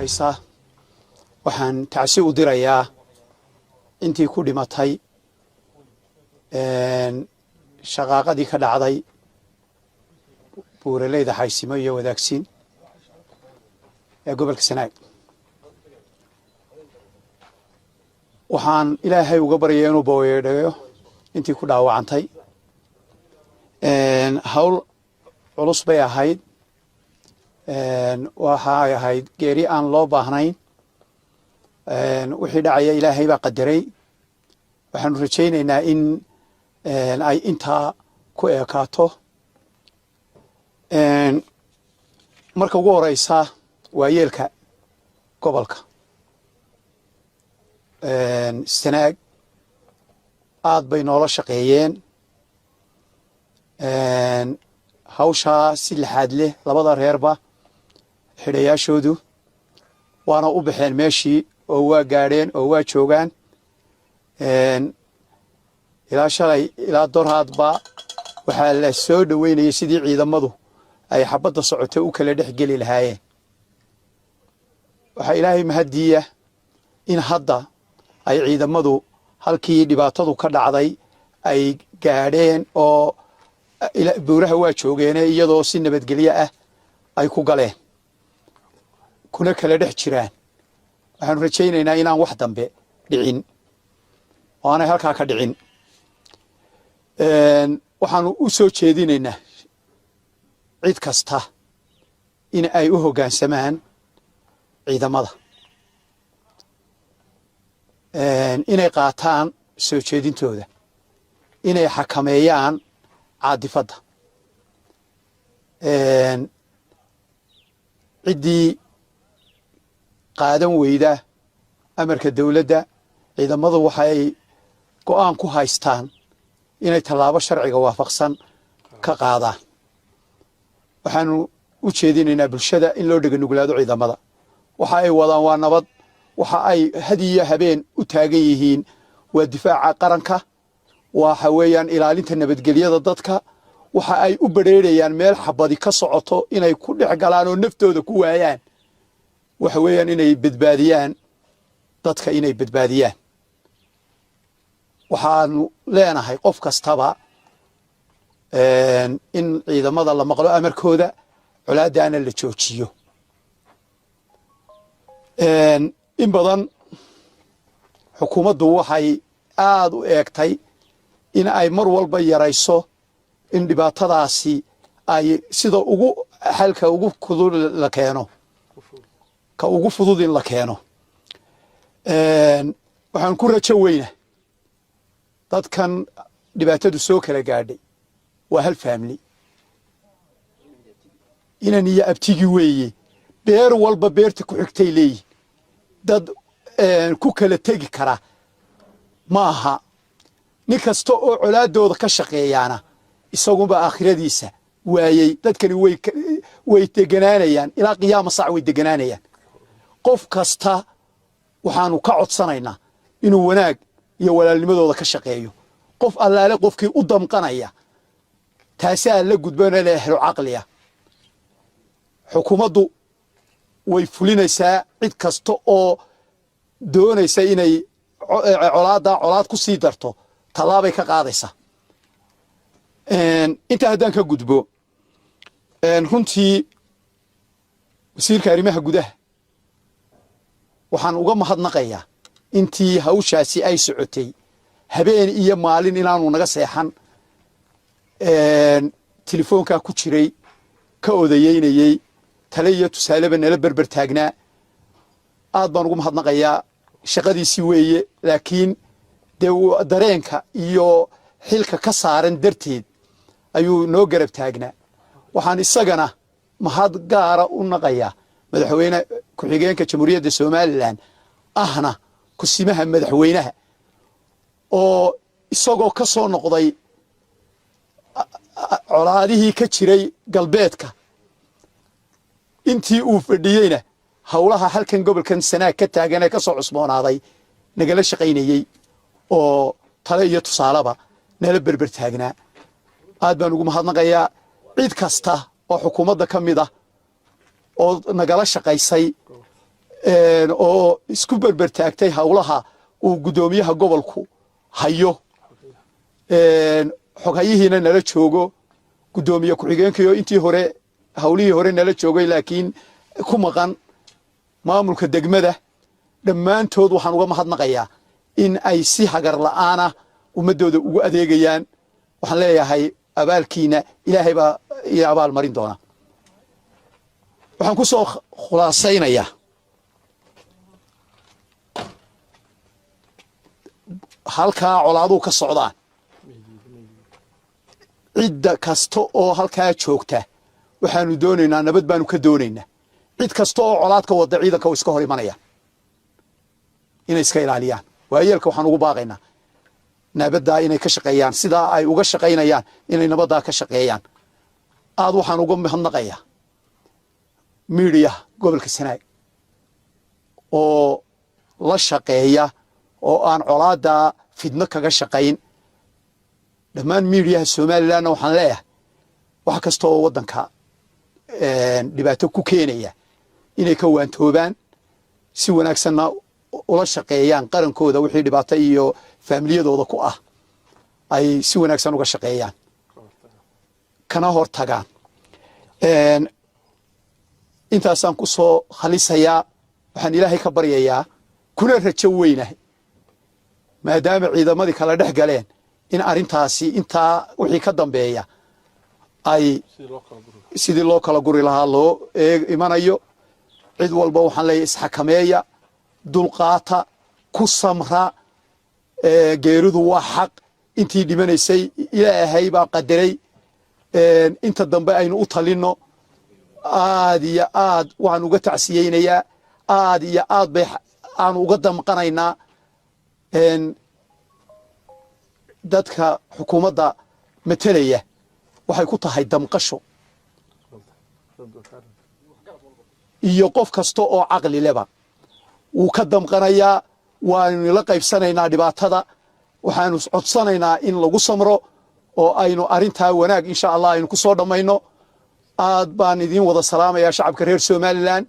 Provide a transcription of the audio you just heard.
horeysa waxaan tacsi u dirayaa intii ku dhimatay shaqaaqadii ka dhacday buuraleyda Xaysimo iyo Wadaagsiin ee gobolka Sanaag. waxaan ilaahay uga baryayaa inuu booyeedhayo intii ku dhaawacantay. hawl culus bay ahayd, waxay ahayd geeri aan loo baahnayn. wixii dhacaya ilaahay baa qadaray. waxaanu rajaynaynaa in ay intaa ku eekaato. marka ugu horeysa waa yeelka gobolka Sanaag aad bay noola shaqeeyeen. hawshaa si laxaad leh labada reerba xidhayaashoodu waana u baxeen meeshii oo waa gaadheen oo waa joogaan. ilaa shalay ilaa dorhaadba waxaa la soo dhaweynayay sidii ciidamadu ay xabadda socotay u kala dhex geli lahaayeen. waxaa ilaahay mahadiya in hadda ay ciidamadu halkii dhibaatadu ka dhacday ay gaadheen oo buuraha waa joogeene iyadoo si nabadgelyo ah ay ku galeen kuna kala dhex jiraan. waxaanu rajaynaynaa inaan wax dambe dhicin oo aanay halkaa ka dhicin. waxaanu u soo jeedinaynaa cid kasta in ay u hoggaansamaan ciidamada, inay qaataan soo jeedintooda, inay xakameeyaan caadifadda. ciddii qaadan weyda amarka dawladda, ciidamadu waxay go'aan ku haystaan inay tallaabo sharciga waafaqsan ka qaadaan. waxaanu u jeedinaynaa bulshada in loo dheganuglaado ciidamada. waxa ay wadaan waa nabad. waxa ay had iyo habeen u taagan yihiin waa difaaca qaranka, waxa weeyaan ilaalinta nabadgelyada dadka. waxa ay u badheerayaan meel xabadi ka socoto inay ku dhex galaan oo naftooda ku waayaan. waxa weeyaan inay badbaadiyaan dadka, inay badbaadiyaan. waxaanu leenahay qof kastaba in ciidamada la maqlo amarkooda, colaadaana la joojiyo. in badan xukuumaddu waxay aad u eegtay in ay mar walba yarayso in dhibaatadaasi ay sida ugu xalka ugu fudud la keeno, ka ugu fudud in la keeno. waxaan ku rajo weynaa dadkan dhibaatadu soo kala gaadhay waa hal family, inan iyo abtigi weeye. beer walba beerta ku xigtay leeyihin. dad ku kala tegi kara ma aha. nin kasta oo colaadooda ka shaqeeyaana isagunba aakhiradiisa waayey. dadkani way deganaanayaan ilaa qiyaama sac way deganaanayaan. qof kasta waxaanu ka codsanaynaa inuu wanaag iyo walaalnimadooda ka shaqeeyo. qof allaale qofkii u damqanaya taasaa la gudboona la helo caqliya. xukuumaddu way fulinaysaa cid kasta oo doonaysa inay colaad ku sii darto, tallaabay ka qaadaysaa. intaa haddaan ka gudbo, runtii wasiirka arrimaha gudaha waxaan uga mahadnaqayaa intii hawshaasi ay socotay habeen iyo maalin inaanu naga seexan. telefoonkaa ku jiray, ka odayeynayey, tale iyo tusaaleba nala berber taagnaa. aad baan ugu mahadnaqayaa. shaqadiisii weeye, laakiin dee dareenka iyo xilka ka saaran darteed ayuu noo garab taagnaa. waxaan isagana mahad gaara u naqayaa madaxweyne ku-xigeenka jamhuuriyadda Somaliland ahna kusimaha madaxweynaha oo isagoo ka soo noqday colaadihii ka jiray galbeedka intii uu fadhiyeyna hawlaha halkan gobolkan Sanaag ka taagan ee ka soo cusboonaaday nagala shaqaynayay oo tale iyo tusaalaba nala berber taagnaa. aad baan ugu mahadnaqayaa cid kasta oo xukuumadda ka mid ah oo nagala shaqaysay oo isku berbertaagtay howlaha uu guddoomiyaha gobolku hayo xoghayihiina nala joogo guddoomiye ku-xigeenkii oo intii hore howlihii hore nala joogay laakiin ku maqan maamulka degmada dhammaantood waxaan uga mahadnaqayaa in ay si hagar la'aana ummaddooda ugu adeegayaan waxaan leeyahay abaalkiina ilaahay baa iyo abaal marin doona waxaan ku soo khulaasaynayaa halkaa colaaduhu ka socdaan cidda kasta oo halkaa joogta waxaanu doonaynaa nabad baanu ka doonaynaa cid kasta oo colaad ka wada ciidanka iska hor imanaya inay iska ilaaliyaan waayeelka waxaan ugu baaqaynaa nabaddaa inay ka shaqeeyaan sidaa ay uga shaqaynayaan inay nabaddaa ka shaqeeyaan aad waxaan uga mahadnaqayaa miidiyaha gobolka Sanaag oo la shaqeeya oo aan colaaddaa fidno kaga shaqayn dhammaan miidiyaha Somalilandna waxaan leeyahay wax kasta oo waddanka dhibaato ku keenaya inay ka waantoobaan si wanaagsanna ula shaqeeyaan qarankooda wixii dhibaato iyo faamiliyadooda ku ah ay si wanaagsan uga shaqeeyaan kana hortagaan intaasaan ku soo khalisayaa waxaan ilaahay ka baryayaa kuna rajo weynahay maadaama ciidamadii kala dhex galeen in arrintaasi intaa wixii ka dambeeya ay sidii loo kala guri lahaa loo imanayo cid walba waxaan leeyahay isxakameeya dulqaata ku samra geeridu waa xaq intii dhimanaysay ilaahay baa qadaray inta dambe aynu u talinno aad iyo aad waxaan uga tacsiyeynayaa aad iyo aad bay aanu uga damqanaynaa dadka xukuumadda matelaya waxay ku tahay damqasho iyo qof kasta oo caqli leba wuu ka damqanayaa waanu la qaybsanaynaa dhibaatada waxaanu codsanaynaa in lagu samro oo aynu arrintaa wanaag insha allah aynu ku soo dhammayno aad baan idiin wada salaamayaa shacabka reer Somaliland